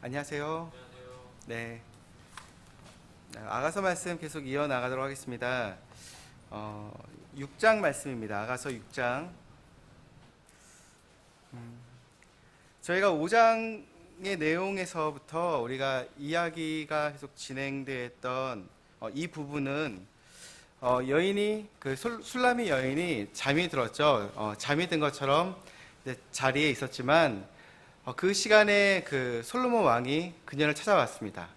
안녕하세요. 네. 아가서 말씀 계속 이어나가도록 하겠습니다. 6장 말씀입니다. 아가서 6장. 저희가 5장의 내용에서부터 우리가 이야기가 계속 진행됐던 이 부분은 여인이 술람이 여인이 잠이 들었죠. 잠이 든 것처럼 자리에 있었지만 그 시간에 그 솔로몬 왕이 그녀를 찾아왔습니다.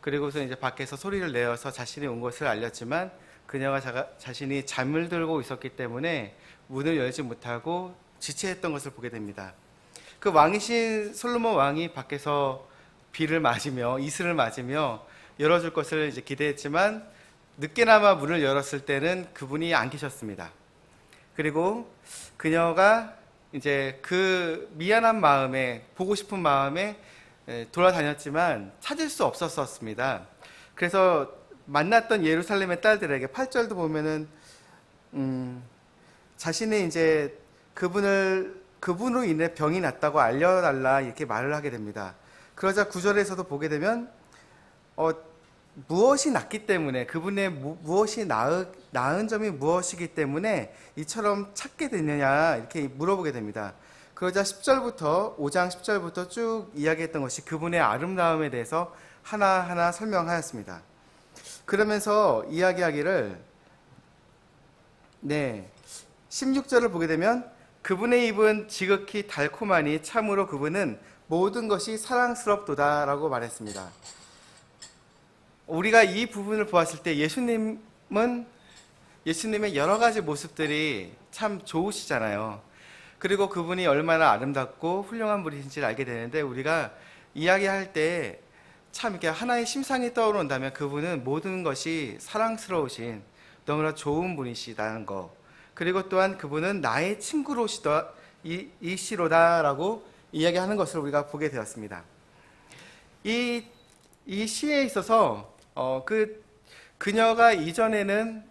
그리고서 이제 밖에서 소리를 내어서 자신이 온 것을 알렸지만 그녀가 자신이 잠을 들고 있었기 때문에 문을 열지 못하고 지체했던 것을 보게 됩니다. 그 왕이신 솔로몬 왕이 밖에서 비를 맞으며 이슬을 맞으며 열어줄 것을 이제 기대했지만 늦게나마 문을 열었을 때는 그분이 안 계셨습니다. 그리고 그녀가 이제 그 미안한 마음에, 보고 싶은 마음에 돌아다녔지만 찾을 수 없었습니다. 그래서 만났던 예루살렘의 딸들에게 8절도 보면은 자신이 이제 그분으로 인해 병이 났다고 알려달라 이렇게 말을 하게 됩니다. 그러자 9절에서도 보게 되면 무엇이 낫기 때문에, 그분의 무엇이 나은 점이 무엇이기 때문에 이처럼 찾게 되느냐 이렇게 물어보게 됩니다. 그러자 10절부터 5장 10절부터 쭉 이야기했던 것이 그분의 아름다움에 대해서 하나하나 설명하였습니다. 그러면서 이야기하기를 16절을 보게 되면 그분의 입은 지극히 달콤하니 참으로 그분은 모든 것이 사랑스럽도다 라고 말했습니다. 우리가 이 부분을 보았을 때 예수님의 여러 가지 모습들이 참 좋으시잖아요. 그리고 그분이 얼마나 아름답고 훌륭한 분이신지를 알게 되는데, 우리가 이야기할 때 참 이렇게 하나의 심상이 떠오른다면 그분은 모든 것이 사랑스러우신 너무나 좋은 분이시다는 거, 그리고 또한 그분은 나의 친구이시로다라고 이야기하는 것을 우리가 보게 되었습니다. 이 시에 있어서 그녀가 이전에는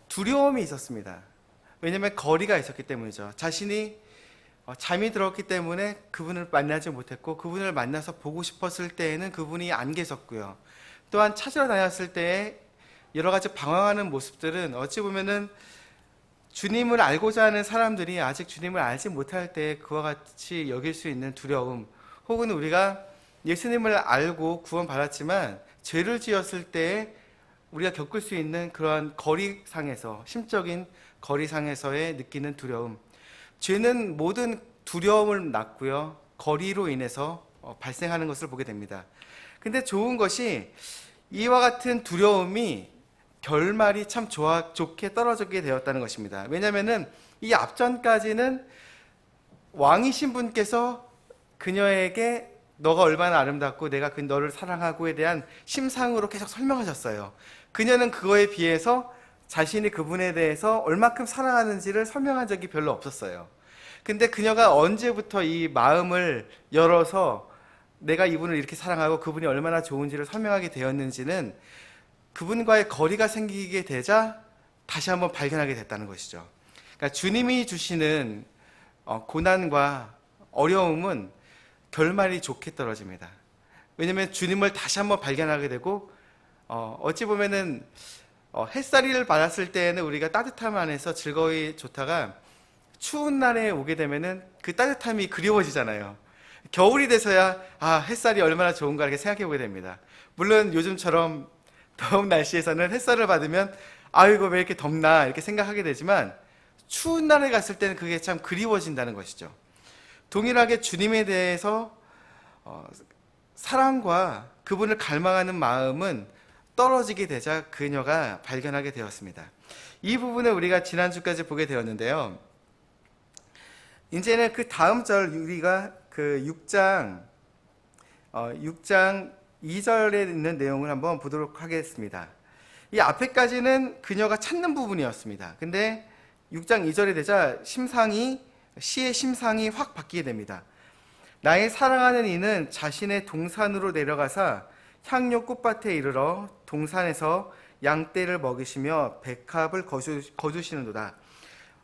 두려움이 있었습니다. 왜냐하면 거리가 있었기 때문이죠. 자신이 잠이 들었기 때문에 그분을 만나지 못했고, 그분을 만나서 보고 싶었을 때에는 그분이 안 계셨고요. 또한 찾으러 다녔을 때에 여러 가지 방황하는 모습들은 어찌 보면은 주님을 알고자 하는 사람들이 아직 주님을 알지 못할 때 그와 같이 여길 수 있는 두려움, 혹은 우리가 예수님을 알고 구원받았지만 죄를 지었을 때 우리가 겪을 수 있는 그러한 거리상에서, 심적인 거리상에서의 느끼는 두려움. 죄는 모든 두려움을 낳고요, 거리로 인해서 발생하는 것을 보게 됩니다. 근데 좋은 것이 이와 같은 두려움이 결말이 참 좋게 떨어지게 되었다는 것입니다. 왜냐하면 이 앞전까지는 왕이신 분께서 그녀에게 너가 얼마나 아름답고 내가 너를 사랑하고에 대한 심상으로 계속 설명하셨어요. 그녀는 그거에 비해서 자신이 그분에 대해서 얼마큼 사랑하는지를 설명한 적이 별로 없었어요. 근데 그녀가 언제부터 이 마음을 열어서 내가 이분을 이렇게 사랑하고 그분이 얼마나 좋은지를 설명하게 되었는지는 그분과의 거리가 생기게 되자 다시 한번 발견하게 됐다는 것이죠. 그러니까 주님이 주시는 고난과 어려움은 결말이 좋게 떨어집니다. 왜냐하면 주님을 다시 한번 발견하게 되고, 어찌 보면은 햇살을 받았을 때는 우리가 따뜻함 안에서 즐거이 좋다가 추운 날에 오게 되면은 그 따뜻함이 그리워지잖아요. 겨울이 돼서야 햇살이 얼마나 좋은가 이렇게 생각해 보게 됩니다. 물론 요즘처럼 더운 날씨에서는 햇살을 받으면 아이고 왜 이렇게 덥나 이렇게 생각하게 되지만, 추운 날에 갔을 때는 그게 참 그리워진다는 것이죠. 동일하게 주님에 대해서 사랑과 그분을 갈망하는 마음은 떨어지게 되자 그녀가 발견하게 되었습니다. 이 부분을 우리가 지난주까지 보게 되었는데요. 이제는 그 다음 절, 우리가 그 6장 2절에 있는 내용을 한번 보도록 하겠습니다. 이 앞에까지는 그녀가 찾는 부분이었습니다. 근데 6장 2절이 되자 시의 심상이 확 바뀌게 됩니다. 나의 사랑하는 이는 자신의 동산으로 내려가사 향료 꽃밭에 이르러 동산에서 양떼를 먹이시며 백합을 거두시는도다.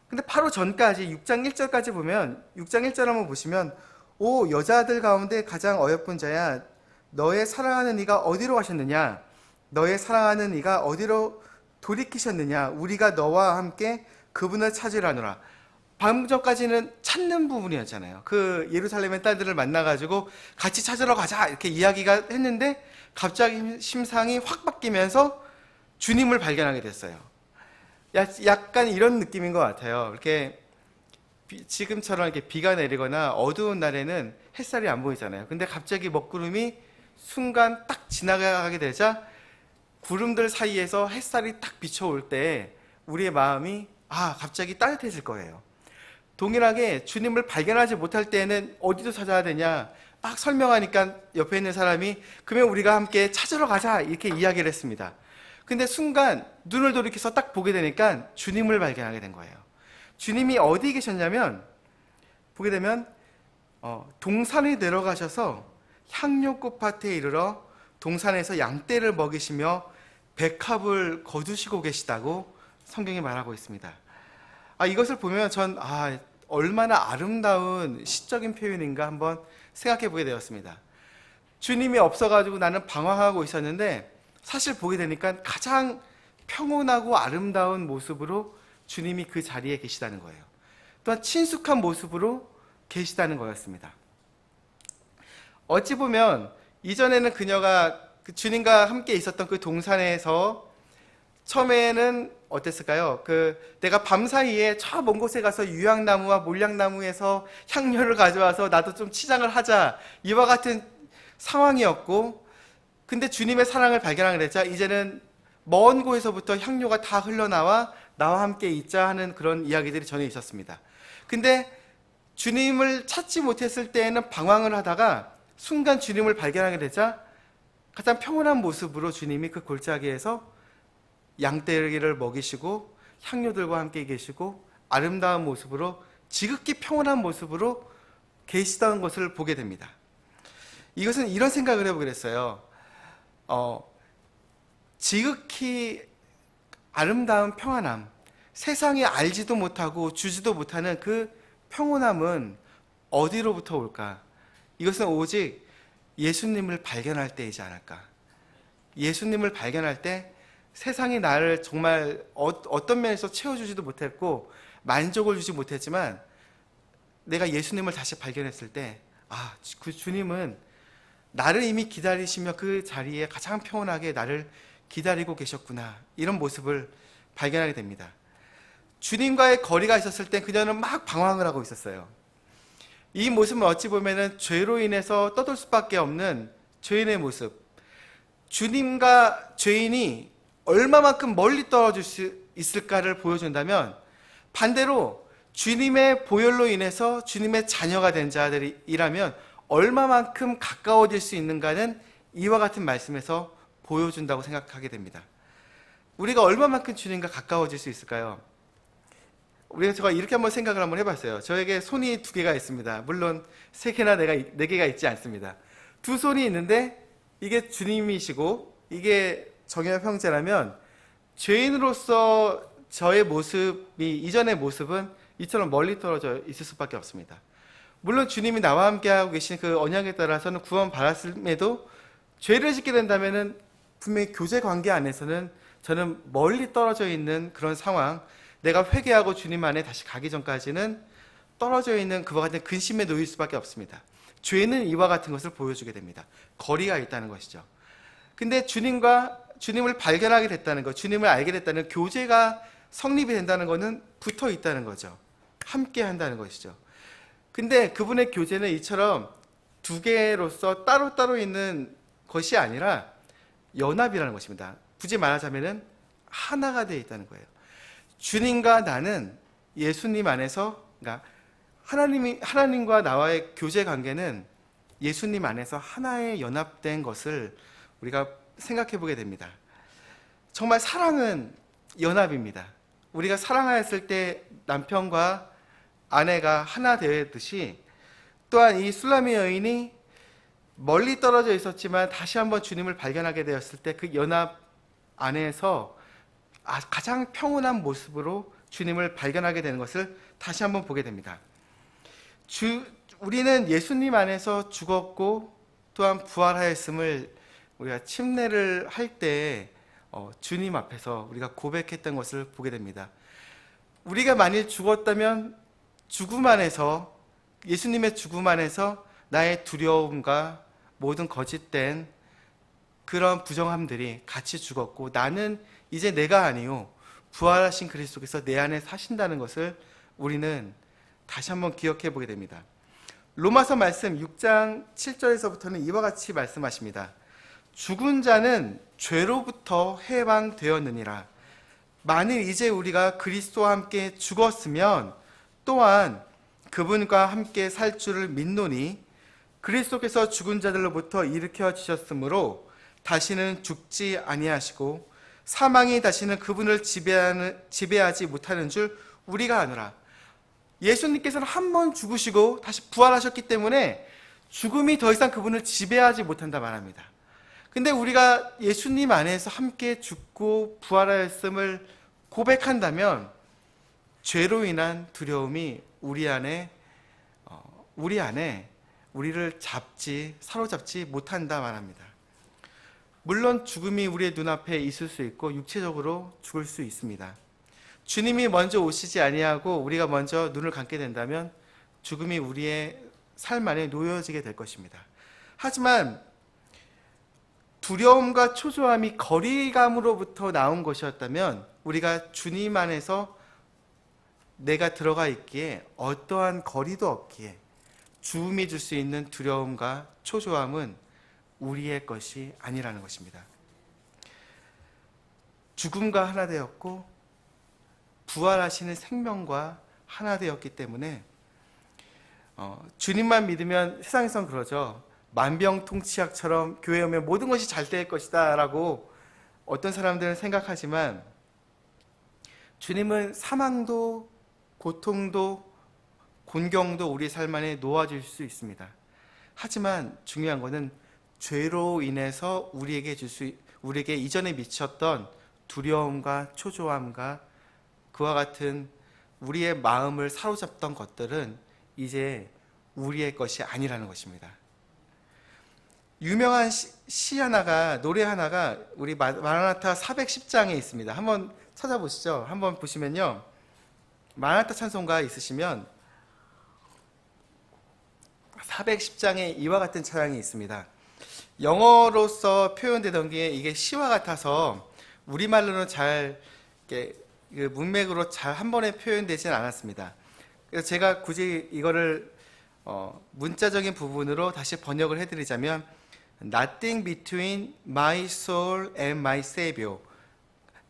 근데 바로 전까지 6장 1절까지 보면, 6장 1절 한번 보시면 오 여자들 가운데 가장 어여쁜 자야, 너의 사랑하는 이가 어디로 가셨느냐? 너의 사랑하는 이가 어디로 돌이키셨느냐? 우리가 너와 함께 그분을 찾으라노라. 방금 전까지는 찾는 부분이었잖아요. 그 예루살렘의 딸들을 만나가지고 같이 찾으러 가자 이렇게 이야기가 했는데 갑자기 심상이 확 바뀌면서 주님을 발견하게 됐어요. 약간 이런 느낌인 것 같아요. 이렇게 지금처럼 이렇게 비가 내리거나 어두운 날에는 햇살이 안 보이잖아요. 근데 갑자기 먹구름이 순간 딱 지나가게 되자 구름들 사이에서 햇살이 딱 비춰올 때 우리의 마음이 갑자기 따뜻해질 거예요. 동일하게 주님을 발견하지 못할 때에는 어디서 찾아야 되냐 막 설명하니까 옆에 있는 사람이 그러면 우리가 함께 찾으러 가자 이렇게 이야기를 했습니다. 근데 순간 눈을 돌이켜서 딱 보게 되니까 주님을 발견하게 된 거예요. 주님이 어디 계셨냐면 보게 되면 동산에 내려가셔서 향료꽃 밭에 이르러 동산에서 양떼를 먹이시며 백합을 거두시고 계시다고 성경이 말하고 있습니다. 이것을 보면 전 얼마나 아름다운 시적인 표현인가 한번 생각해 보게 되었습니다. 주님이 없어가지고 나는 방황하고 있었는데 사실 보게 되니까 가장 평온하고 아름다운 모습으로 주님이 그 자리에 계시다는 거예요. 또한 친숙한 모습으로 계시다는 거였습니다. 어찌 보면 이전에는 그녀가 주님과 함께 있었던 그 동산에서 처음에는 어땠을까요? 내가 밤사이에 저 먼 곳에 가서 유향나무와 몰량나무에서 향료를 가져와서 나도 좀 치장을 하자 이와 같은 상황이었고, 근데 주님의 사랑을 발견하게 되자 이제는 먼 곳에서부터 향료가 다 흘러나와 나와 함께 있자 하는 그런 이야기들이 전해 있었습니다. 근데 주님을 찾지 못했을 때에는 방황을 하다가 순간 주님을 발견하게 되자 가장 평온한 모습으로 주님이 그 골짜기에서 양떼를 먹이시고 향료들과 함께 계시고 아름다운 모습으로 지극히 평온한 모습으로 계시던 것을 보게 됩니다. 이것은 이런 생각을 해보게 됐어요. 지극히 아름다운 평안함, 세상에 알지도 못하고 주지도 못하는 그 평온함은 어디로부터 올까? 이것은 오직 예수님을 발견할 때이지 않을까? 예수님을 발견할 때 세상이 나를 정말 어떤 면에서 채워주지도 못했고 만족을 주지 못했지만 내가 예수님을 다시 발견했을 때 그 주님은 나를 이미 기다리시며 그 자리에 가장 평온하게 나를 기다리고 계셨구나, 이런 모습을 발견하게 됩니다. 주님과의 거리가 있었을 때 그녀는 막 방황을 하고 있었어요. 이 모습은 어찌 보면 죄로 인해서 떠돌 수밖에 없는 죄인의 모습, 주님과 죄인이 얼마만큼 멀리 떨어질 수 있을까를 보여준다면, 반대로 주님의 보혈로 인해서 주님의 자녀가 된 자들이라면 얼마만큼 가까워질 수 있는가는 이와 같은 말씀에서 보여준다고 생각하게 됩니다. 우리가 얼마만큼 주님과 가까워질 수 있을까요? 제가 이렇게 한번 생각을 한번 해봤어요. 저에게 손이 2개가 있습니다. 물론 3개나 4개가 있지 않습니다. 2손이 있는데 이게 주님이시고 이게 정엽 형제라면 죄인으로서 저의 모습이, 이전의 모습은 이처럼 멀리 떨어져 있을 수밖에 없습니다. 물론 주님이 나와 함께하고 계신 그 언약에 따라서는 구원 받았음에도 죄를 짓게 된다면 분명히 교제 관계 안에서는 저는 멀리 떨어져 있는 그런 상황, 내가 회개하고 주님 안에 다시 가기 전까지는 떨어져 있는 그와 같은 근심에 놓일 수밖에 없습니다. 죄는 이와 같은 것을 보여주게 됩니다. 거리가 있다는 것이죠. 근데 주님을 발견하게 됐다는 것, 주님을 알게 됐다는 교제가 성립이 된다는 것은 붙어 있다는 거죠. 함께 한다는 것이죠. 근데 그분의 교제는 이처럼 2개로서 따로따로 있는 것이 아니라 연합이라는 것입니다. 굳이 말하자면 하나가 되어 있다는 거예요. 주님과 나는 예수님 안에서, 그러니까 하나님과 나와의 교제 관계는 예수님 안에서 하나의 연합된 것을 우리가 생각해 보게 됩니다. 정말 사랑은 연합입니다. 우리가 사랑하였을 때 남편과 아내가 하나 되듯이, 또한 이 술라미 여인이 멀리 떨어져 있었지만 다시 한번 주님을 발견하게 되었을 때 그 연합 안에서 가장 평온한 모습으로 주님을 발견하게 되는 것을 다시 한번 보게 됩니다. 우리는 예수님 안에서 죽었고 또한 부활하였음을 우리가 침례를 할 때 주님 앞에서 우리가 고백했던 것을 보게 됩니다. 우리가 만일 죽었다면 죽음 안에서, 예수님의 죽음 안에서 나의 두려움과 모든 거짓된 그런 부정함들이 같이 죽었고, 나는 이제 내가 아니요 부활하신 그리스도께서 내 안에 사신다는 것을 우리는 다시 한번 기억해 보게 됩니다. 로마서 말씀 6장 7절에서부터는 이와 같이 말씀하십니다. 죽은 자는 죄로부터 해방되었느니라. 만일 이제 우리가 그리스도와 함께 죽었으면 또한 그분과 함께 살 줄을 믿노니, 그리스도께서 죽은 자들로부터 일으켜 주셨으므로 다시는 죽지 아니하시고 사망이 다시는 그분을 지배하지 못하는 줄 우리가 아노라. 예수님께서는 한 번 죽으시고 다시 부활하셨기 때문에 죽음이 더 이상 그분을 지배하지 못한다 말합니다. 근데 우리가 예수님 안에서 함께 죽고 부활하였음을 고백한다면 죄로 인한 두려움이 우리 안에 우리를 사로잡지 못한다 말합니다. 물론 죽음이 우리의 눈앞에 있을 수 있고 육체적으로 죽을 수 있습니다. 주님이 먼저 오시지 아니하고 우리가 먼저 눈을 감게 된다면 죽음이 우리의 삶 안에 놓여지게 될 것입니다. 하지만 두려움과 초조함이 거리감으로부터 나온 것이었다면 우리가 주님 안에서 내가 들어가 있기에 어떠한 거리도 없기에 죽음이 줄 수 있는 두려움과 초조함은 우리의 것이 아니라는 것입니다. 죽음과 하나 되었고 부활하시는 생명과 하나 되었기 때문에 주님만 믿으면, 세상에선 그러죠. 만병통치약처럼 교회에 오면 모든 것이 잘 될 것이다 라고 어떤 사람들은 생각하지만, 주님은 사망도 고통도 곤경도 우리 삶 안에 놓아줄 수 있습니다. 하지만 중요한 것은 죄로 인해서 우리에게 이전에 미쳤던 두려움과 초조함과 그와 같은 우리의 마음을 사로잡던 것들은 이제 우리의 것이 아니라는 것입니다. 유명한 노래 하나가 우리 마라나타 410장에 있습니다. 한번 찾아보시죠. 한번 보시면요, 마라나타 찬송가 있으시면 410장에 이와 같은 찬양이 있습니다. 영어로서 표현되던 게 이게 시와 같아서 우리말로는 잘 문맥으로 잘 한 번에 표현되진 않았습니다. 그래서 제가 굳이 이거를 문자적인 부분으로 다시 번역을 해드리자면, Nothing between my soul and my Savior.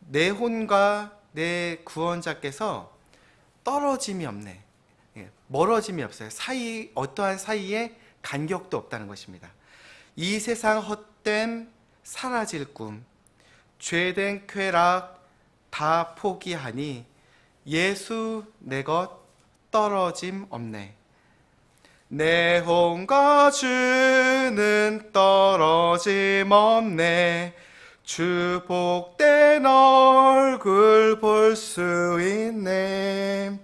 내 혼과 내 구원자께서 떨어짐이 없네. 멀어짐이 없어요. 어떠한 사이에 간격도 없다는 것입니다. 이 세상 헛됨 사라질 꿈, 죄된 쾌락 다 포기하니 예수 내 것 떨어짐 없네. 내 혼과 주는 떨어짐 없네. 주 복된 얼굴 볼 수 있네.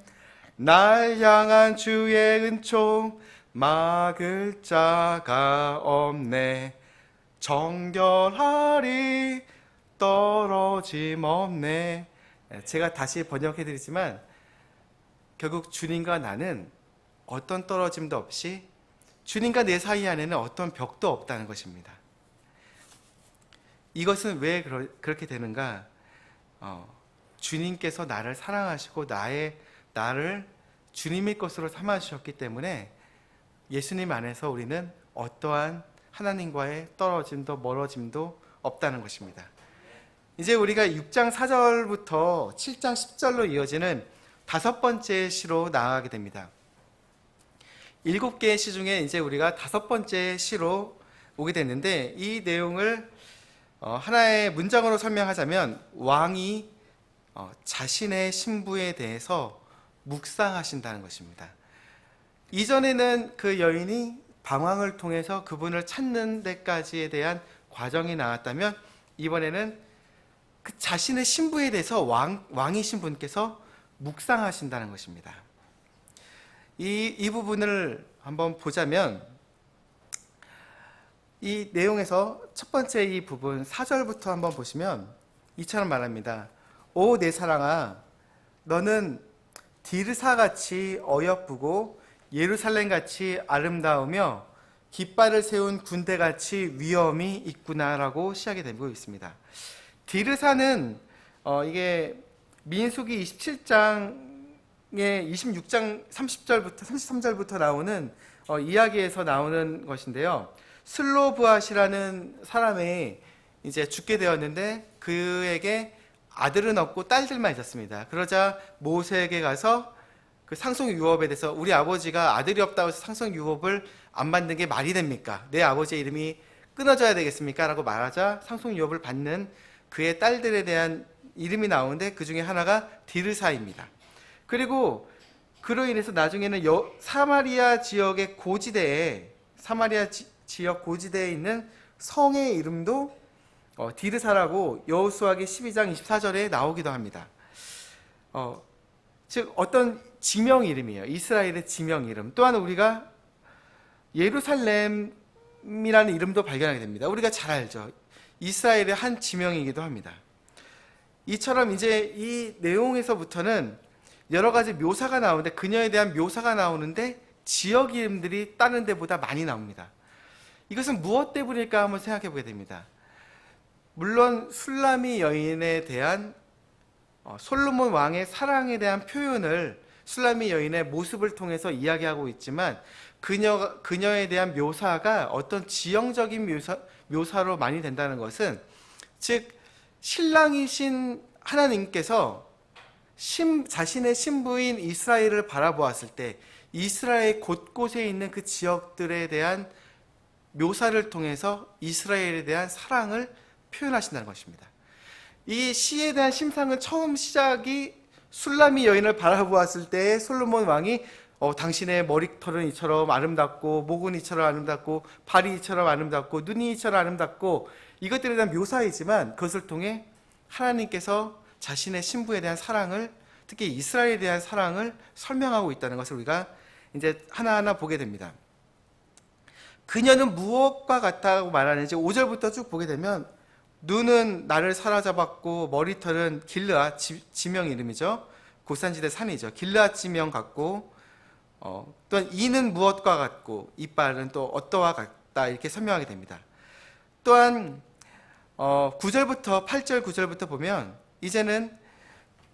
날 향한 주의 은총 막을 자가 없네. 정결하리 떨어짐 없네. 제가 다시 번역해드리지만 결국 주님과 나는 어떤 떨어짐도 없이 주님과 내 사이 안에는 어떤 벽도 없다는 것입니다. 이것은 왜 그렇게 되는가? 주님께서 나를 사랑하시고 나를 주님의 것으로 삼아주셨기 때문에 예수님 안에서 우리는 어떠한 하나님과의 떨어짐도 멀어짐도 없다는 것입니다. 이제 우리가 6장 4절부터 7장 10절로 이어지는 5번째 시로 나아가게 됩니다. 7개의 시 중에 이제 우리가 5번째 시로 오게 됐는데, 이 내용을 하나의 문장으로 설명하자면 왕이 자신의 신부에 대해서 묵상하신다는 것입니다. 이전에는 그 여인이 방황을 통해서 그분을 찾는 데까지에 대한 과정이 나왔다면, 이번에는 그 자신의 신부에 대해서 왕이신 분께서 묵상하신다는 것입니다. 이 부분을 한번 보자면 이 내용에서 첫 번째 이 부분 4절부터 한번 보시면 이처럼 말합니다. 오 내 사랑아, 너는 디르사같이 어여쁘고 예루살렘같이 아름다우며 깃발을 세운 군대같이 위엄이 있구나라고 시작이 되고 있습니다. 디르사는 이게 민수기 27장의 26장 30절부터 33절부터 나오는 이야기에서 나오는 것인데요. 슬로브앗이라는 사람이 이제 죽게 되었는데 그에게 아들은 없고 딸들만 있었습니다. 그러자 모세에게 가서 그 상속 유업에 대해서 우리 아버지가 아들이 없다고 해서 상속 유업을 안 받는 게 말이 됩니까? 내 아버지의 이름이 끊어져야 되겠습니까? 라고 말하자 상속 유업을 받는 그의 딸들에 대한 이름이 나오는데 그 중에 하나가 디르사입니다. 그리고 그로 인해서 나중에는 사마리아 지역의 고지대에 지역 고지대에 있는 성의 이름도 디르사라고 여호수아기 12장 24절에 나오기도 합니다. 즉 어떤 지명 이름이에요. 이스라엘의 지명 이름. 또한 우리가 예루살렘이라는 이름도 발견하게 됩니다. 우리가 잘 알죠. 이스라엘의 한 지명이기도 합니다. 이처럼 이제 이 내용에서부터는 여러 가지 묘사가 나오는데 그녀에 대한 묘사가 나오는데 지역 이름들이 다른 데보다 많이 나옵니다. 이것은 무엇 때문일까 한번 생각해 보게 됩니다. 물론 술라미 여인에 대한 솔로몬 왕의 사랑에 대한 표현을 술라미 여인의 모습을 통해서 이야기하고 있지만 그녀에 대한 묘사가 어떤 지형적인 묘사로 많이 된다는 것은 즉 신랑이신 하나님께서 자신의 신부인 이스라엘을 바라보았을 때 이스라엘 곳곳에 있는 그 지역들에 대한 묘사를 통해서 이스라엘에 대한 사랑을 표현하신다는 것입니다. 이 시에 대한 심상은 처음 시작이 술라미 여인을 바라보았을 때 솔로몬 왕이 당신의 머리털은 이처럼 아름답고 목은 이처럼 아름답고 발이 이처럼 아름답고 눈이 이처럼 아름답고 이것들에 대한 묘사이지만 그것을 통해 하나님께서 자신의 신부에 대한 사랑을 특히 이스라엘에 대한 사랑을 설명하고 있다는 것을 우리가 이제 하나하나 보게 됩니다. 그녀는 무엇과 같다고 말하는지 5절부터 쭉 보게 되면 눈은 나를 사로잡았고 머리털은 길르앗 지명 이름이죠. 고산지대 산이죠. 길르앗 지명 같고 또한 이는 무엇과 같고 이빨은 또 어떠와 같다 이렇게 설명하게 됩니다. 또한 9절부터 8절 9절부터 보면 이제는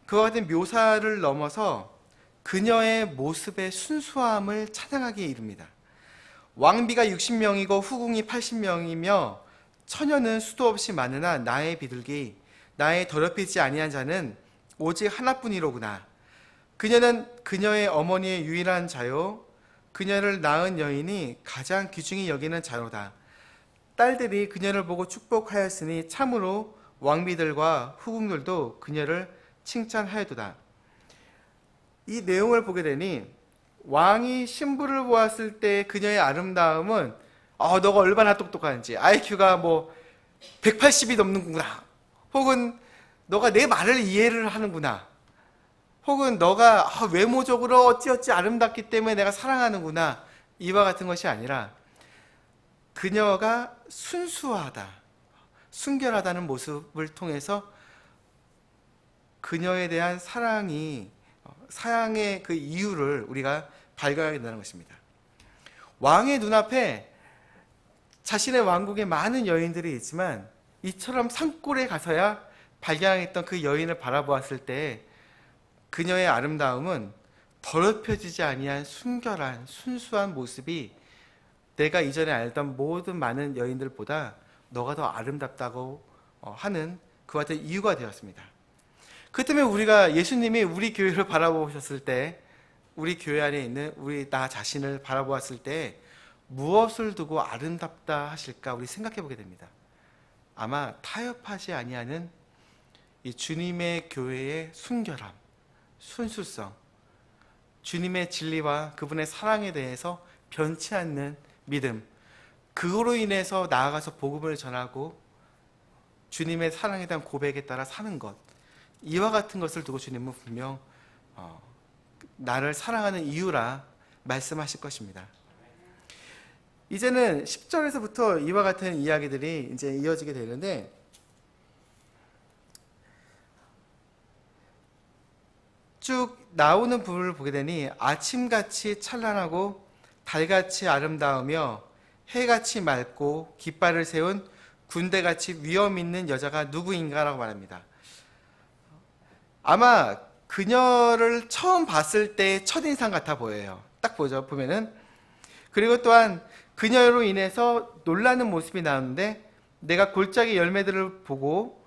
그와 같은 묘사를 넘어서 그녀의 모습의 순수함을 찬양하기에 이릅니다. 왕비가 60명이고 후궁이 80명이며 처녀는 수도 없이 많으나 나의 비둘기 나의 더럽히지 아니한 자는 오직 하나뿐이로구나. 그녀는 그녀의 어머니의 유일한 자요 그녀를 낳은 여인이 가장 귀중히 여기는 자로다. 딸들이 그녀를 보고 축복하였으니 참으로 왕비들과 후궁들도 그녀를 칭찬하여도다. 이 내용을 보게 되니 왕이 신부를 보았을 때 그녀의 아름다움은 너가 얼마나 똑똑한지 IQ가 뭐 180이 넘는구나 혹은 너가 내 말을 이해를 하는구나 혹은 너가 외모적으로 어찌어찌 아름답기 때문에 내가 사랑하는구나 이와 같은 것이 아니라 그녀가 순수하다 순결하다는 모습을 통해서 그녀에 대한 사랑의 그 이유를 우리가 발견하게 된다는 것입니다. 왕의 눈앞에 자신의 왕국에 많은 여인들이 있지만 이처럼 산골에 가서야 발견했던 그 여인을 바라보았을 때 그녀의 아름다움은 더럽혀지지 아니한 순결한 순수한 모습이 내가 이전에 알던 모든 많은 여인들보다 너가 더 아름답다고 하는 그와 같은 이유가 되었습니다. 그 때문에 우리가 예수님이 우리 교회를 바라보셨을 때 우리 교회 안에 있는 나 자신을 바라보았을 때 무엇을 두고 아름답다 하실까 우리 생각해 보게 됩니다. 아마 타협하지 아니하는 이 주님의 교회의 순결함, 순수성, 주님의 진리와 그분의 사랑에 대해서 변치 않는 믿음, 그거로 인해서 나아가서 복음을 전하고 주님의 사랑에 대한 고백에 따라 사는 것, 이와 같은 것을 두고 주님은 분명 나를 사랑하는 이유라 말씀하실 것입니다. 이제는 10절에서부터 이와 같은 이야기들이 이제 이어지게 되는데, 쭉 나오는 부분을 보게 되니 아침같이 찬란하고 달같이 아름다우며 해같이 맑고 깃발을 세운 군대같이 위엄 있는 여자가 누구인가라고 말합니다. 아마 그녀를 처음 봤을 때의 첫인상 같아 보여요. 딱 보면은. 그리고 또한 그녀로 인해서 놀라는 모습이 나오는데, 내가 골짜기 열매들을 보고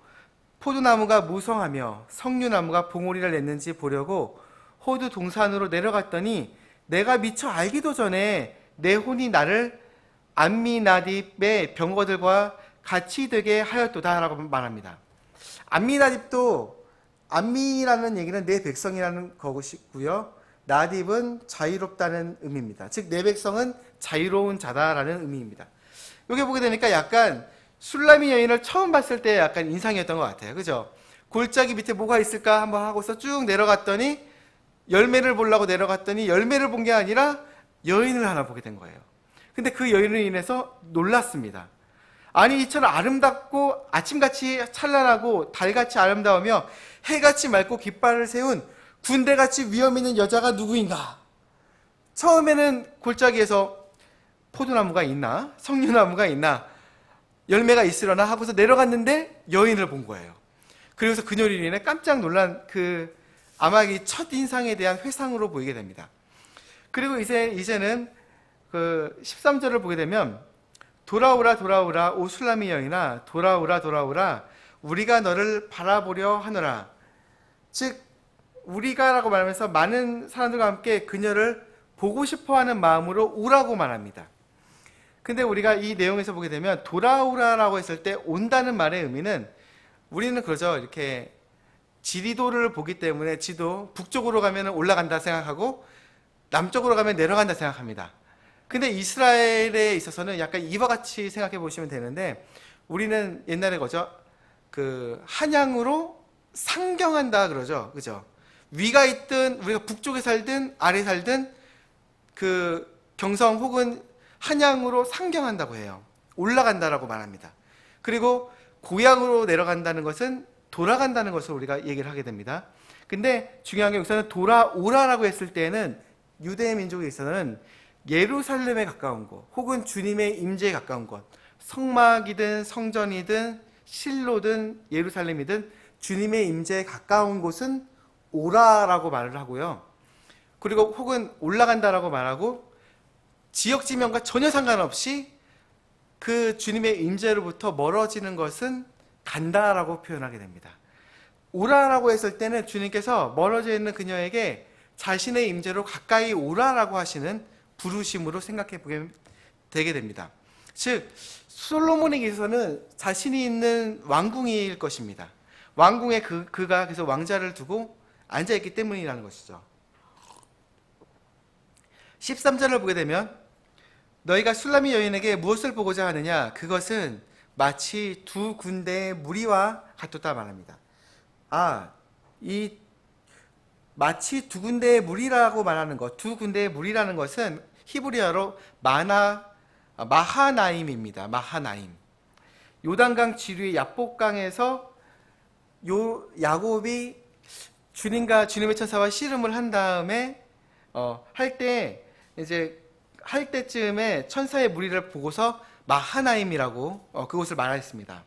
포도나무가 무성하며 석류나무가 봉오리를 냈는지 보려고 호두 동산으로 내려갔더니 내가 미처 알기도 전에 내 혼이 나를 암미나딥의 병거들과 같이 되게 하였도다 라고 말합니다. 암미나딥도, 암미라는 얘기는 내 백성이라는 것이고요, 나딥은 자유롭다는 의미입니다. 즉 내 백성은 자유로운 자다라는 의미입니다. 여기 보게 되니까 약간 술라미 여인을 처음 봤을 때 약간 인상이었던 것 같아요. 그죠? 골짜기 밑에 뭐가 있을까 한번 하고서 쭉 내려갔더니, 열매를 보려고 내려갔더니 열매를 본 게 아니라 여인을 하나 보게 된 거예요. 근데 그 여인으로 인해서 놀랐습니다. 아니, 이처럼 아름답고 아침같이 찬란하고 달같이 아름다우며 해같이 맑고 깃발을 세운 군대같이 위엄 있는 여자가 누구인가? 처음에는 골짜기에서 포도나무가 있나? 석류나무가 있나? 열매가 있으려나 하고서 내려갔는데 여인을 본 거예요. 그래서 그녀로 인해 깜짝 놀란 아마 이 첫인상에 대한 회상으로 보이게 됩니다. 그리고 이제는 그 13절을 보게 되면, 돌아오라 돌아오라 오 술라미 여인아, 돌아오라 돌아오라 우리가 너를 바라보려 하노라. 즉 우리가라고 말하면서 많은 사람들과 함께 그녀를 보고 싶어하는 마음으로 오라고 말합니다. 근데 우리가 이 내용에서 보게 되면 돌아오라라고 했을 때 온다는 말의 의미는, 우리는 그러죠, 이렇게 지리도를 보기 때문에 지도 북쪽으로 가면 올라간다 생각하고 남쪽으로 가면 내려간다 생각합니다. 근데 이스라엘에 있어서는 약간 이와 같이 생각해 보시면 되는데, 우리는 옛날에 한양으로 상경한다 그러죠. 그죠? 위가 있든 우리가 북쪽에 살든 아래 살든 경성 혹은 한양으로 상경한다고 해요. 올라간다라고 말합니다. 그리고 고향으로 내려간다는 것은 돌아간다는 것을 우리가 얘기를 하게 됩니다. 근데 중요한 게, 여기서는 돌아오라라고 했을 때는 유대 민족에 있어서는 예루살렘에 가까운 곳 혹은 주님의 임재에 가까운 곳, 성막이든 성전이든 실로든 예루살렘이든 주님의 임재에 가까운 곳은 오라라고 말을 하고요, 그리고 혹은 올라간다라고 말하고, 지역 지명과 전혀 상관없이 그 주님의 임재로부터 멀어지는 것은 간다라고 표현하게 됩니다. 오라라고 했을 때는 주님께서 멀어져 있는 그녀에게 자신의 임재로 가까이 오라라고 하시는 부르심으로 생각해 보게 되게 됩니다. 즉 솔로몬에게서는 자신이 있는 왕궁일 것입니다. 왕궁에 그가 그래서 왕자를 두고 앉아있기 때문이라는 것이죠. 13절을 보게 되면, 너희가 술라미 여인에게 무엇을 보고자 하느냐? 그것은 마치 두 군대의 무리와 같도다 말합니다. 마치 두 군데의 무리라고 말하는 것, 두 군데의 무리라는 것은 히브리어로 마하나임입니다. 마하나임. 요단강 지류의 야복강에서 야곱이 주님과 주님의 천사와 씨름을 한 다음에 할 때쯤에 천사의 무리를 보고서 마하나임이라고 그곳을 말했습니다.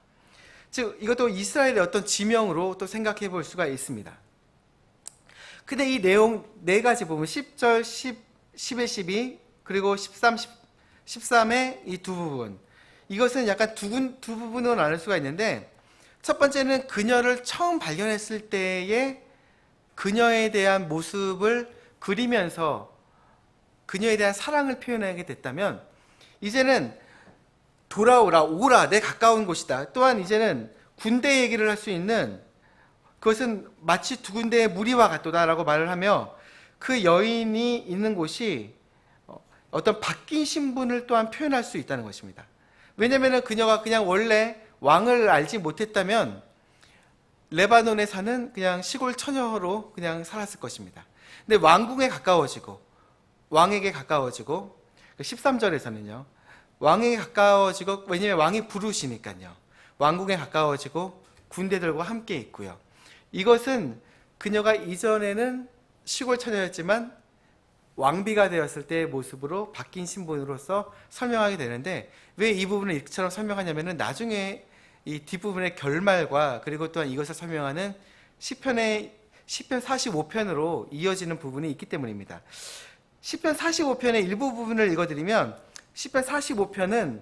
즉 이것도 이스라엘의 어떤 지명으로 또 생각해 볼 수가 있습니다. 근데 이 내용 네 가지 보면 10절, 10에 12 그리고 13의 이 두 부분, 이것은 약간 두 부분으로 나눌 수가 있는데, 첫 번째는 그녀를 처음 발견했을 때의 그녀에 대한 모습을 그리면서 그녀에 대한 사랑을 표현하게 됐다면, 이제는 돌아오라, 오라, 내 가까운 곳이다. 또한 이제는 군대 얘기를 할 수 있는, 그것은 마치 두 군데의 무리와 같도다라고 말을 하며, 그 여인이 있는 곳이 어떤 바뀐 신분을 또한 표현할 수 있다는 것입니다. 왜냐하면 그녀가 그냥 원래 왕을 알지 못했다면 레바논에 사는 그냥 시골 처녀로 그냥 살았을 것입니다. 근데 왕궁에 가까워지고 왕에게 가까워지고 13절에서는요 왕에 가까워지고, 왜냐면 왕이 부르시니까요. 왕궁에 가까워지고 군대들과 함께 있고요. 이것은 그녀가 이전에는 시골 처녀였지만 왕비가 되었을 때의 모습으로 바뀐 신분으로서 설명하게 되는데, 왜 이 부분을 이처럼 설명하냐면은 나중에 이 뒷부분의 결말과 그리고 또한 이것을 설명하는 시편 45편으로 이어지는 부분이 있기 때문입니다. 시편 45편의 일부 부분을 읽어드리면, 시편 45편은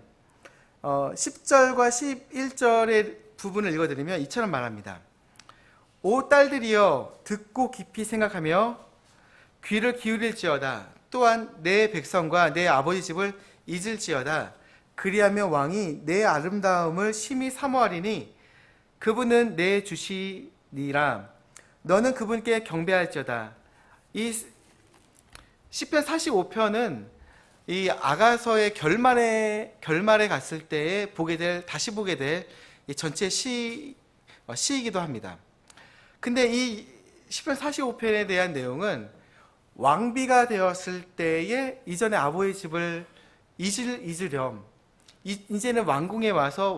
10절과 11절의 부분을 읽어드리면 이처럼 말합니다. 오 딸들이여 듣고 깊이 생각하며 귀를 기울일지어다. 또한 내 백성과 내 아버지 집을 잊을지어다. 그리하며 왕이 내 아름다움을 심히 사모하리니 그분은 내 주시니라. 너는 그분께 경배할지어다. 이 시편 45편은 이 아가서의 결말에 갔을 때에 다시 보게 될 이 전체 시이기도 합니다. 근데 이 시편 45편에 대한 내용은 왕비가 되었을 때에 이전에 아버지 집을 잊으렴, 이제는 왕궁에 와서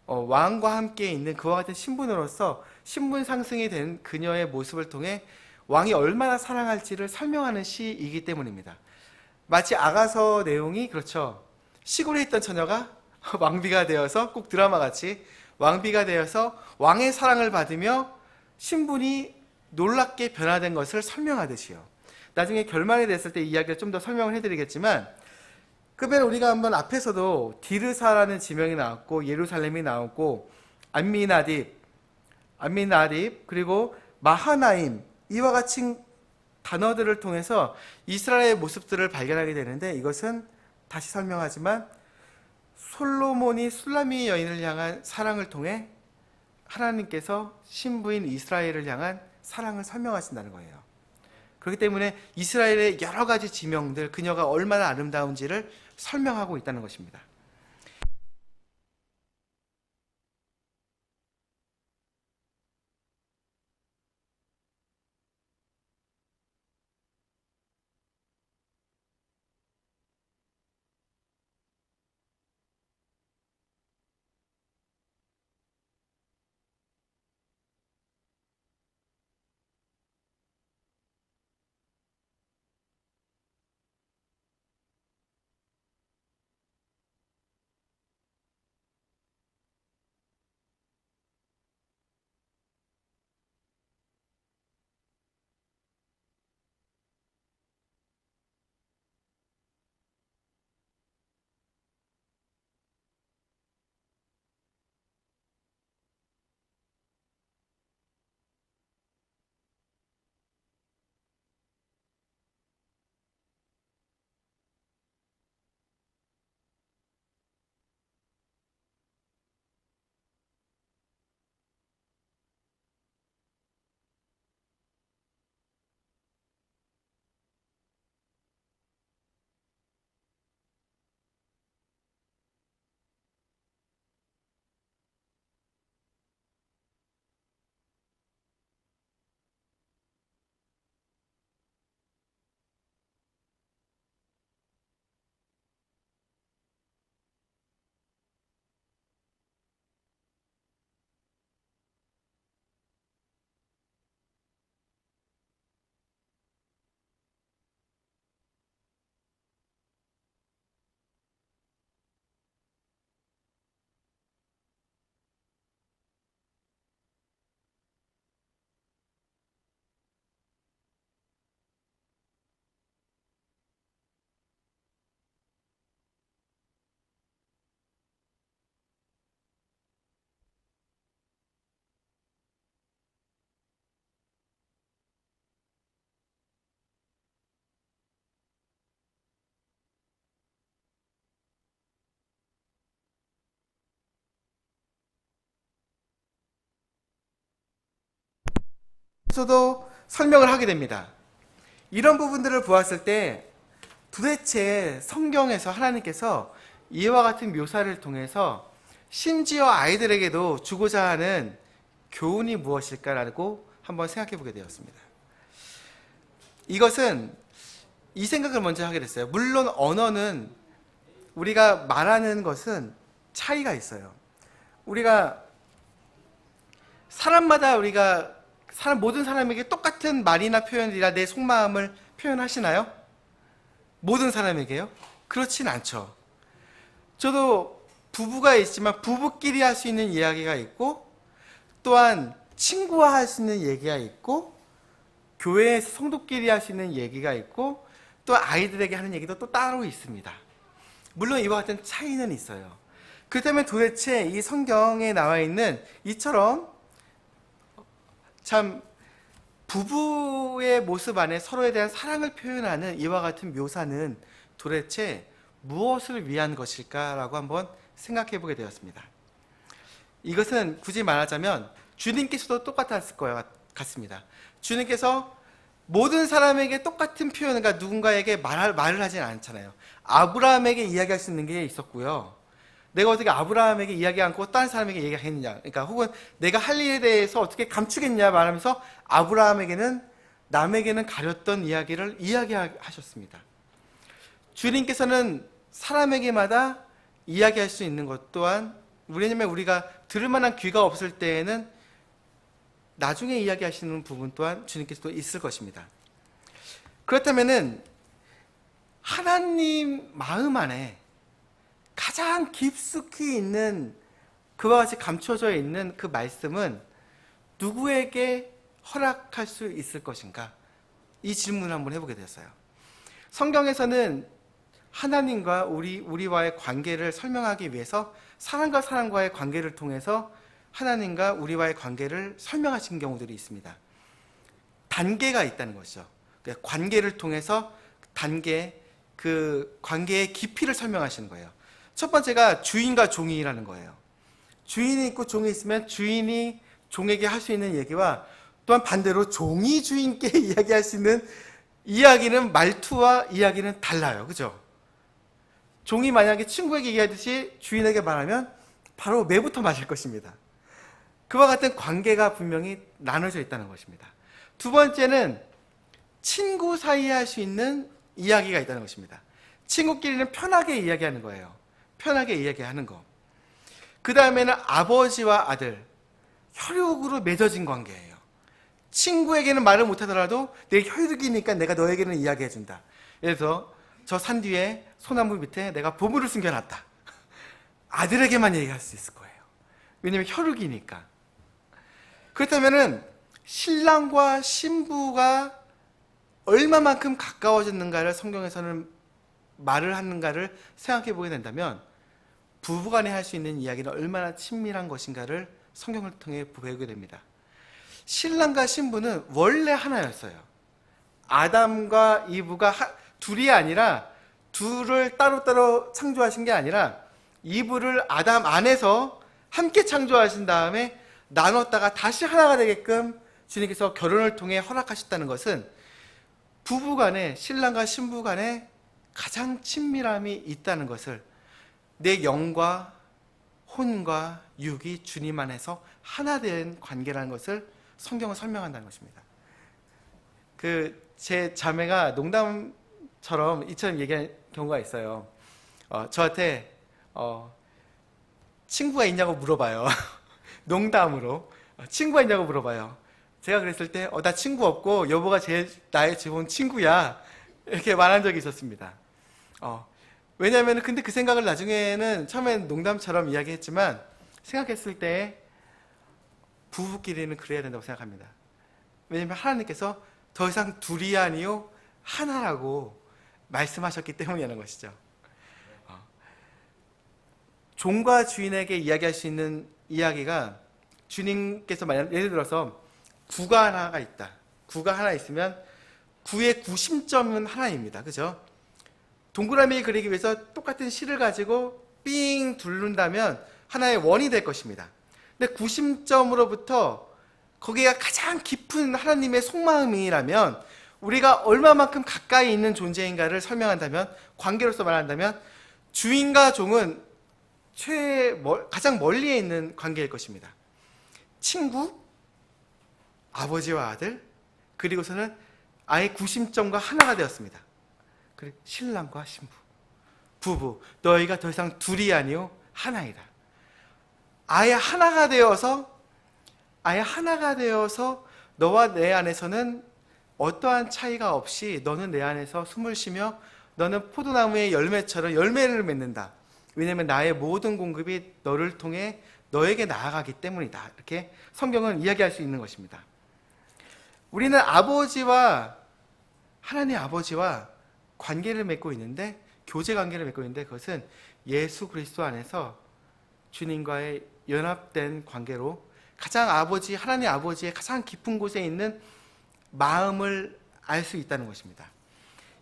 왕과 함께 있는 그와 같은 신분으로서 신분 상승이 된 그녀의 모습을 통해 왕이 얼마나 사랑할지를 설명하는 시이기 때문입니다. 마치 아가서 내용이, 그렇죠, 시골에 있던 처녀가 왕비가 되어서, 꼭 드라마같이 왕비가 되어서 왕의 사랑을 받으며 신분이 놀랍게 변화된 것을 설명하듯이요. 나중에 결말이 됐을 때 이야기를 좀 더 설명을 해드리겠지만, 그러면 우리가 한번 앞에서도 디르사라는 지명이 나왔고 예루살렘이 나왔고 암미나딥 그리고 마하나임, 이와 같이 단어들을 통해서 이스라엘의 모습들을 발견하게 되는데, 이것은 다시 설명하지만 솔로몬이 술라미 여인을 향한 사랑을 통해 하나님께서 신부인 이스라엘을 향한 사랑을 설명하신다는 거예요. 그렇기 때문에 이스라엘의 여러 가지 지명들, 그녀가 얼마나 아름다운지를 설명하고 있다는 것입니다. 에서도 설명을 하게 됩니다. 이런 부분들을 보았을 때 도대체 성경에서 하나님께서 이와 같은 묘사를 통해서 심지어 아이들에게도 주고자 하는 교훈이 무엇일까라고 한번 생각해 보게 되었습니다. 이것은 이 생각을 먼저 하게 됐어요. 물론 언어는 우리가 말하는 것은 차이가 있어요. 우리가 사람마다 모든 사람에게 똑같은 말이나 표현이라 내 속마음을 표현하시나요? 모든 사람에게요? 그렇진 않죠. 저도 부부가 있지만 부부끼리 할 수 있는 이야기가 있고, 또한 친구와 할 수 있는 얘기가 있고, 교회에서 성도끼리 할 수 있는 얘기가 있고, 또 아이들에게 하는 얘기도 또 따로 있습니다. 물론 이와 같은 차이는 있어요. 그렇다면 도대체 이 성경에 나와 있는 이처럼 참 부부의 모습 안에 서로에 대한 사랑을 표현하는 이와 같은 묘사는 도대체 무엇을 위한 것일까라고 한번 생각해 보게 되었습니다. 이것은 굳이 말하자면 주님께서도 똑같았을 것 같습니다. 주님께서 모든 사람에게 똑같은 표현, 그러니까 누군가에게 말을 하진 않잖아요. 아브라함에게 이야기할 수 있는 게 있었고요. 내가 어떻게 아브라함에게 이야기 않고 다른 사람에게 얘기하겠느냐, 그러니까 혹은 내가 할 일에 대해서 어떻게 감추겠냐 말하면서 아브라함에게는 남에게는 가렸던 이야기를 이야기하셨습니다. 주님께서는 사람에게마다 이야기할 수 있는 것 또한, 왜냐하면 우리가 들을 만한 귀가 없을 때에는 나중에 이야기하시는 부분 또한 주님께서도 있을 것입니다. 그렇다면은 하나님 마음 안에 가장 깊숙이 있는, 그와 같이 감춰져 있는 그 말씀은 누구에게 허락할 수 있을 것인가? 이 질문을 한번 해보게 되었어요. 성경에서는 하나님과 우리와의 관계를 설명하기 위해서 사람과 사람과의 관계를 통해서 하나님과 우리와의 관계를 설명하신 경우들이 있습니다. 단계가 있다는 것이죠. 관계를 통해서 그 관계의 깊이를 설명하시는 거예요. 첫 번째가 주인과 종이라는 거예요. 주인이 있고 종이 있으면 주인이 종에게 할 수 있는 얘기와, 또한 반대로 종이 주인께 이야기할 수 있는 이야기는, 말투와 이야기는 달라요. 그죠? 종이 만약에 친구에게 얘기하듯이 주인에게 말하면 바로 매부터 맞을 것입니다. 그와 같은 관계가 분명히 나눠져 있다는 것입니다. 두 번째는 친구 사이에 할 수 있는 이야기가 있다는 것입니다. 친구끼리는 편하게 이야기하는 거예요. 편하게 이야기하는 거. 그 다음에는 아버지와 아들, 혈육으로 맺어진 관계예요. 친구에게는 말을 못하더라도 내 혈육이니까 내가 너에게는 이야기해준다. 예를 들어서 저 산 뒤에 소나무 밑에 내가 보물을 숨겨놨다. 아들에게만 얘기할 수 있을 거예요. 왜냐하면 혈육이니까. 그렇다면은 신랑과 신부가 얼마만큼 가까워졌는가를 성경에서는 말을 하는가를 생각해 보게 된다면, 부부간에 할 수 있는 이야기는 얼마나 친밀한 것인가를 성경을 통해 보게 됩니다. 신랑과 신부는 원래 하나였어요. 아담과 이브가 둘이 아니라, 둘을 따로따로 창조하신 게 아니라 이브를 아담 안에서 함께 창조하신 다음에 나눴다가 다시 하나가 되게끔 주님께서 결혼을 통해 허락하셨다는 것은 부부간에, 신랑과 신부간에 가장 친밀함이 있다는 것을, 내 영과 혼과 육이 주님 안에서 하나 된 관계라는 것을 성경은 설명한다는 것입니다. 제 자매가 농담처럼 이처럼 얘기한 경우가 있어요. 저한테 친구가 있냐고 물어봐요. 농담으로 친구가 있냐고 물어봐요. 제가 그랬을 때 나 친구 없고 여보가 제일 나의 좋은 친구야, 이렇게 말한 적이 있었습니다. 왜냐하면 근데 그 생각을 나중에는, 처음엔 농담처럼 이야기했지만 생각했을 때 부부끼리는 그래야 된다고 생각합니다. 왜냐하면 하나님께서 더 이상 둘이 아니요 하나라고 말씀하셨기 때문이라는 것이죠. 종과 주인에게 이야기할 수 있는 이야기가, 주님께서 만약 예를 들어서 구가 하나가 있다. 구가 하나 있으면 구의 구심점은 하나입니다. 그죠? 동그라미 그리기 위해서 똑같은 실을 가지고 삥 둘른다면 하나의 원이 될 것입니다. 근데 구심점으로부터 거기가 가장 깊은 하나님의 속마음이라면, 우리가 얼마만큼 가까이 있는 존재인가를 설명한다면, 관계로서 말한다면 주인과 종은 가장 멀리에 있는 관계일 것입니다. 친구, 아버지와 아들, 그리고서는 아예 구심점과 하나가 되었습니다. 그리고 신랑과 신부, 부부, 너희가 더 이상 둘이 아니요 하나이다. 아예 하나가 되어서 너와 내 안에서는 어떠한 차이가 없이 너는 내 안에서 숨을 쉬며 너는 포도나무의 열매처럼 열매를 맺는다. 왜냐하면 나의 모든 공급이 너를 통해 너에게 나아가기 때문이다. 이렇게 성경은 이야기할 수 있는 것입니다. 우리는 하나님 아버지와 관계를 맺고 있는데, 교제 관계를 맺고 있는데, 그것은 예수 그리스도 안에서 주님과의 연합된 관계로 하나님 아버지의 가장 깊은 곳에 있는 마음을 알 수 있다는 것입니다.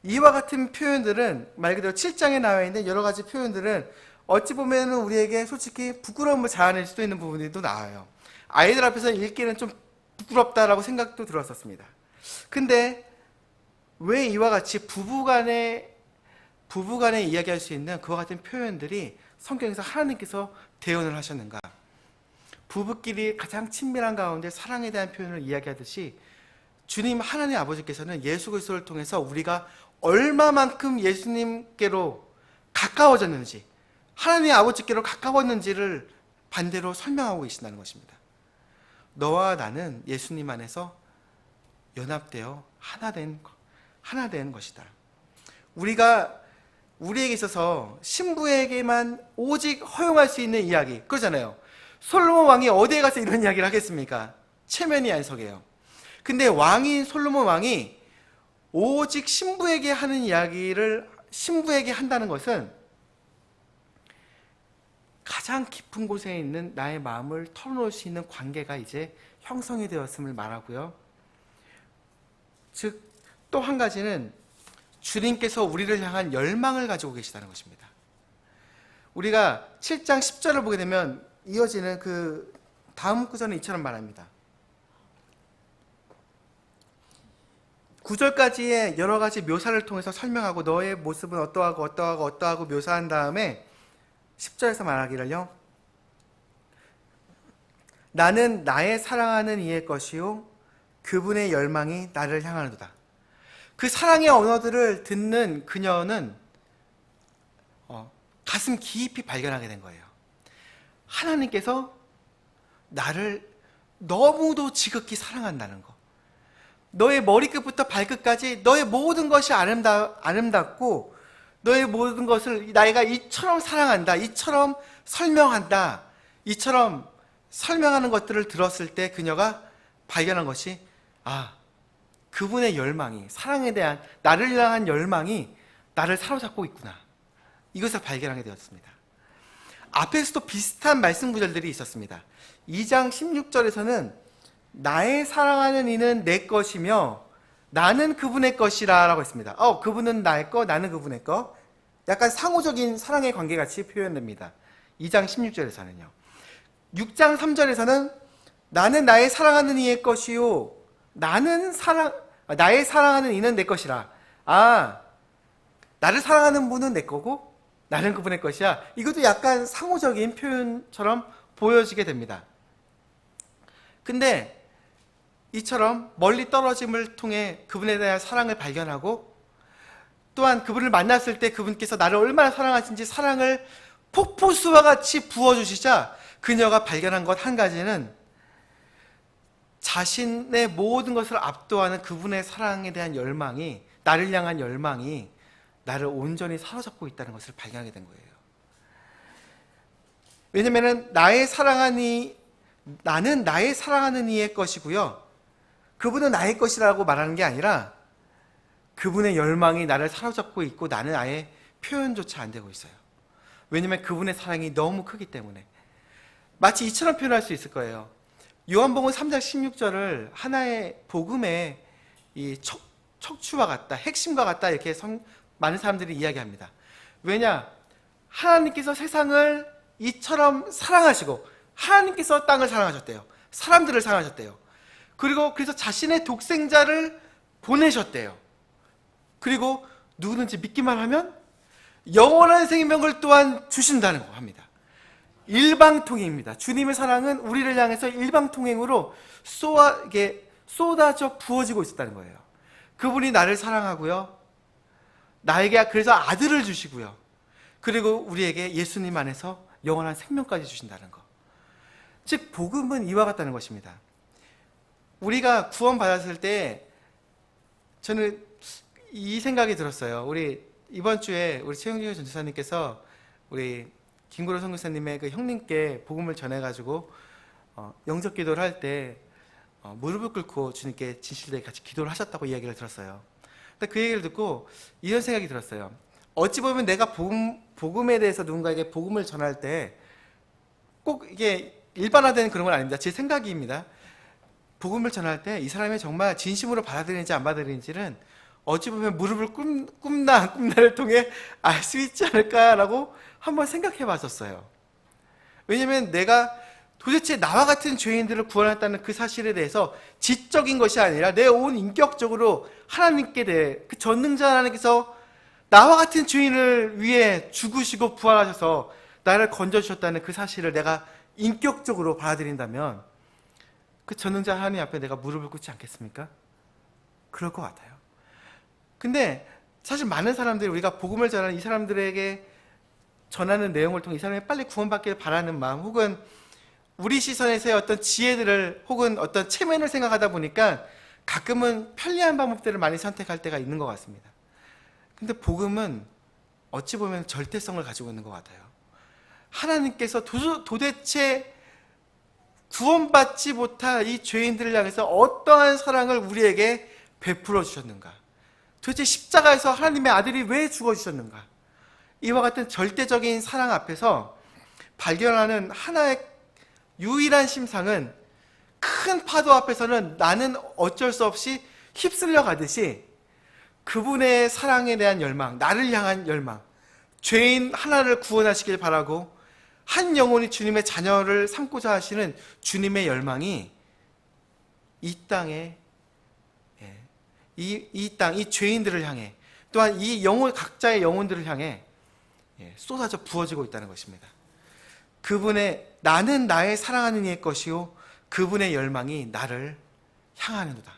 이와 같은 표현들은 말 그대로 7장에 나와 있는 여러 가지 표현들은 어찌 보면 우리에게 솔직히 부끄러움을 자아낼 수도 있는 부분들도 나와요. 아이들 앞에서 읽기는 좀 부끄럽다라고 생각도 들었었습니다. 근데 왜 이와 같이 부부간에 이야기할 수 있는 그와 같은 표현들이 성경에서 하나님께서 대언을 하셨는가? 부부끼리 가장 친밀한 가운데 사랑에 대한 표현을 이야기하듯이 주님 하나님 아버지께서는 예수 그리스도를 통해서 우리가 얼마만큼 예수님께로 가까워졌는지, 하나님 아버지께로 가까웠는지를 반대로 설명하고 계신다는 것입니다. 너와 나는 예수님 안에서 연합되어 하나 된 것이다. 우리에게 있어서 신부에게만 오직 허용할 수 있는 이야기, 그러잖아요. 솔로몬 왕이 어디에 가서 이런 이야기를 하겠습니까? 체면이 안석이에요. 근데 왕인 솔로몬 왕이 오직 신부에게 하는 이야기를 신부에게 한다는 것은 가장 깊은 곳에 있는 나의 마음을 털어놓을 수 있는 관계가 이제 형성이 되었음을 말하고요. 즉, 또 한 가지는 주님께서 우리를 향한 열망을 가지고 계시다는 것입니다. 우리가 7장 10절을 보게 되면 이어지는 그 다음 구절은 이처럼 말합니다. 9절까지의 여러 가지 묘사를 통해서 설명하고 너의 모습은 어떠하고 묘사한 다음에 10절에서 말하기를요. 나는 나의 사랑하는 이의 것이요 그분의 열망이 나를 향하는도다. 그 사랑의 언어들을 듣는 그녀는 가슴 깊이 발견하게 된 거예요. 하나님께서 나를 너무도 지극히 사랑한다는 거. 너의 머리끝부터 발끝까지 너의 모든 것이 아름답고 너의 모든 것을 내가 이처럼 사랑한다, 이처럼 설명한다, 이처럼 설명하는 것들을 들었을 때 그녀가 발견한 것이 그분의 열망이, 사랑에 대한 나를 향한 열망이 나를 사로잡고 있구나, 이것을 발견하게 되었습니다. 앞에서도 비슷한 말씀 구절들이 있었습니다. 2장 16절에서는 나의 사랑하는 이는 내 것이며 나는 그분의 것이라 라고 했습니다. 그분은 나의 거, 나는 그분의 거. 약간 상호적인 사랑의 관계같이 표현됩니다. 2장 16절에서는요. 6장 3절에서는 나는 나의 사랑하는 이의 것이요 나의 사랑하는 이는 내 것이라. 나를 사랑하는 분은 내 거고 나는 그분의 것이야. 이것도 약간 상호적인 표현처럼 보여지게 됩니다. 근데 이처럼 멀리 떨어짐을 통해 그분에 대한 사랑을 발견하고 또한 그분을 만났을 때 그분께서 나를 얼마나 사랑하신지 사랑을 폭포수와 같이 부어주시자 그녀가 발견한 것 한 가지는 자신의 모든 것을 압도하는 그분의 사랑에 대한 열망이, 나를 향한 열망이 나를 온전히 사로잡고 있다는 것을 발견하게 된 거예요. 왜냐하면 나는 나의 사랑하는 이의 것이고요, 그분은 나의 것이라고 말하는 게 아니라 그분의 열망이 나를 사로잡고 있고 나는 아예 표현조차 안 되고 있어요. 왜냐하면 그분의 사랑이 너무 크기 때문에. 마치 이처럼 표현할 수 있을 거예요. 요한복음 3장 16절을 하나의 복음의 이 척추와 같다, 핵심과 같다, 이렇게 많은 사람들이 이야기합니다. 왜냐? 하나님께서 세상을 이처럼 사랑하시고 하나님께서 땅을 사랑하셨대요. 사람들을 사랑하셨대요. 그래서 자신의 독생자를 보내셨대요. 그리고 누구든지 믿기만 하면 영원한 생명을 또한 주신다는 거 합니다. 일방통행입니다. 주님의 사랑은 우리를 향해서 일방통행으로 쏟아져 부어지고 있었다는 거예요. 그분이 나를 사랑하고요, 나에게 그래서 아들을 주시고요, 그리고 우리에게 예수님 안에서 영원한 생명까지 주신다는 것. 즉 복음은 이와 같다는 것입니다. 우리가 구원받았을 때 저는 이 생각이 들었어요. 우리 이번 주에 우리 최영준 전도사님께서 우리 김구로 선교사님의 그 형님께 복음을 전해가지고 영접 기도를 할 때 무릎을 꿇고 주님께 진실되게 같이 기도를 하셨다고 이야기를 들었어요. 근데 그 얘기를 듣고 이런 생각이 들었어요. 어찌 보면 내가 복음에 대해서 누군가에게 복음을 전할 때 꼭 이게 일반화된 그런 건 아닙니다. 제 생각입니다. 복음을 전할 때 이 사람이 정말 진심으로 받아들이는지 안 받아들이는지는 어찌 보면 무릎을 꿇나 안 꿇나를 통해 알 수 있지 않을까라고 한번 생각해 봤었어요. 왜냐면 내가 도대체 나와 같은 죄인들을 구원했다는 그 사실에 대해서 지적인 것이 아니라 내 온 인격적으로 하나님께 대해 그 전능자 하나님께서 나와 같은 죄인을 위해 죽으시고 부활하셔서 나를 건져주셨다는 그 사실을 내가 인격적으로 받아들인다면 그 전능자 하나님 앞에 내가 무릎을 꿇지 않겠습니까? 그럴 것 같아요. 근데 사실 많은 사람들이 우리가 복음을 전하는 이 사람들에게 전하는 내용을 통해 이 사람이 빨리 구원받기를 바라는 마음, 혹은 우리 시선에서의 어떤 지혜들을 혹은 어떤 체면을 생각하다 보니까 가끔은 편리한 방법들을 많이 선택할 때가 있는 것 같습니다. 근데 복음은 어찌 보면 절대성을 가지고 있는 것 같아요. 하나님께서 도대체 구원받지 못할 이 죄인들을 향해서 어떠한 사랑을 우리에게 베풀어 주셨는가? 도대체 십자가에서 하나님의 아들이 왜 죽어주셨는가? 이와 같은 절대적인 사랑 앞에서 발견하는 하나의 유일한 심상은 큰 파도 앞에서는 나는 어쩔 수 없이 휩쓸려 가듯이 그분의 사랑에 대한 열망, 나를 향한 열망, 죄인 하나를 구원하시길 바라고 한 영혼이 주님의 자녀를 삼고자 하시는 주님의 열망이 이 땅에, 이 땅, 이 죄인들을 향해, 또한 이 영혼, 각자의 영혼들을 향해 쏟아져 부어지고 있다는 것입니다. 그분의 나는 나의 사랑하는 이의 것이요 그분의 열망이 나를 향하는도다.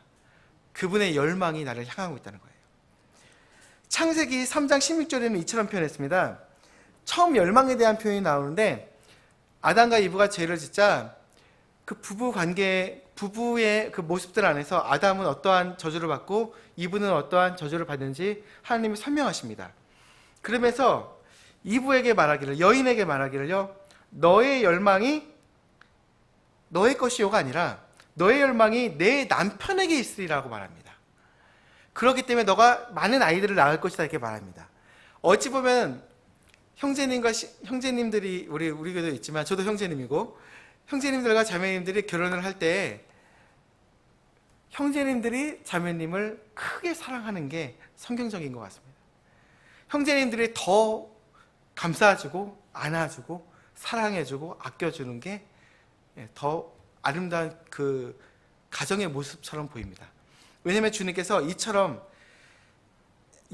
그분의 열망이 나를 향하고 있다는 거예요. 창세기 3장 16절에는 이처럼 표현했습니다. 처음 열망에 대한 표현이 나오는데 아담과 이브가 죄를 짓자 그 부부의 그 모습들 안에서 아담은 어떠한 저주를 받고 이브는 어떠한 저주를 받는지 하나님이 설명하십니다. 그러면서 이브에게 말하기를, 여인에게 말하기를요, 너의 열망이 너의 것이요가 아니라 너의 열망이 내 남편에게 있으리라고 말합니다. 그렇기 때문에 너가 많은 아이들을 낳을 것이다 이렇게 말합니다. 어찌 보면 형제님들이 우리 교도 있지만 저도 형제님이고 형제님들과 자매님들이 결혼을 할 때 형제님들이 자매님을 크게 사랑하는 게 성경적인 것 같습니다. 형제님들이 더 감싸주고 안아주고 사랑해주고 아껴주는 게 더 아름다운 그 가정의 모습처럼 보입니다. 왜냐하면 주님께서 이처럼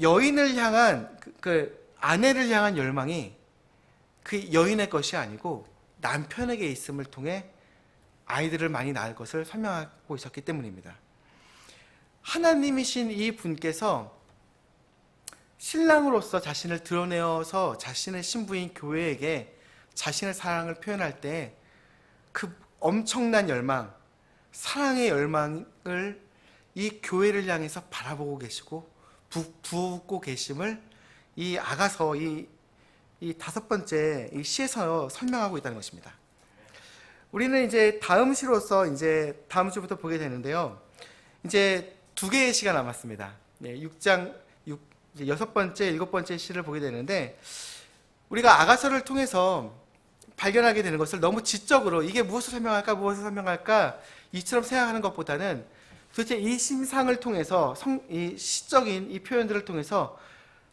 여인을 향한 그 아내를 향한 열망이 그 여인의 것이 아니고 남편에게 있음을 통해 아이들을 많이 낳을 것을 설명하고 있었기 때문입니다. 하나님이신 이 분께서 신랑으로서 자신을 드러내어서 자신의 신부인 교회에게 자신의 사랑을 표현할 때 그 엄청난 열망, 사랑의 열망을 이 교회를 향해서 바라보고 계시고 부고 계심을 이 아가서 이 다섯 번째 이 시에서 설명하고 있다는 것입니다. 우리는 이제 다음 시로서 이제 다음 주부터 보게 되는데요. 이제 두 개의 시가 남았습니다. 6장 여섯 번째, 일곱 번째 시를 보게 되는데 우리가 아가서를 통해서 발견하게 되는 것을 너무 지적으로 이게 무엇을 설명할까 이처럼 생각하는 것보다는 도대체 이 심상을 통해서 이 시적인 이 표현들을 통해서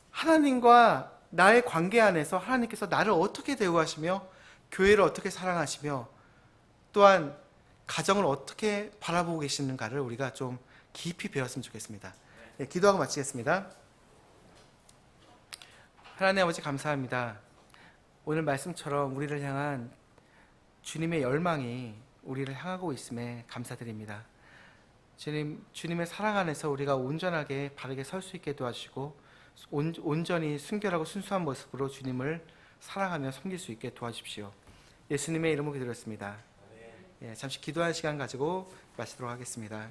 하나님과 나의 관계 안에서 하나님께서 나를 어떻게 대우하시며 교회를 어떻게 사랑하시며 또한 가정을 어떻게 바라보고 계시는가를 우리가 좀 깊이 배웠으면 좋겠습니다. 기도하고 마치겠습니다. 하나님 아버지 감사합니다. 오늘 말씀처럼 우리를 향한 주님의 열망이 우리를 향하고 있음에 감사드립니다. 주님의 사랑 안에서 우리가 온전하게 바르게 설 수 있게 도와주시고 온전히 순결하고 순수한 모습으로 주님을 사랑하며 섬길 수 있게 도와주십시오. 예수님의 이름으로 기도드렸습니다. 예, 잠시 기도하는 시간 가지고 마치도록 하겠습니다.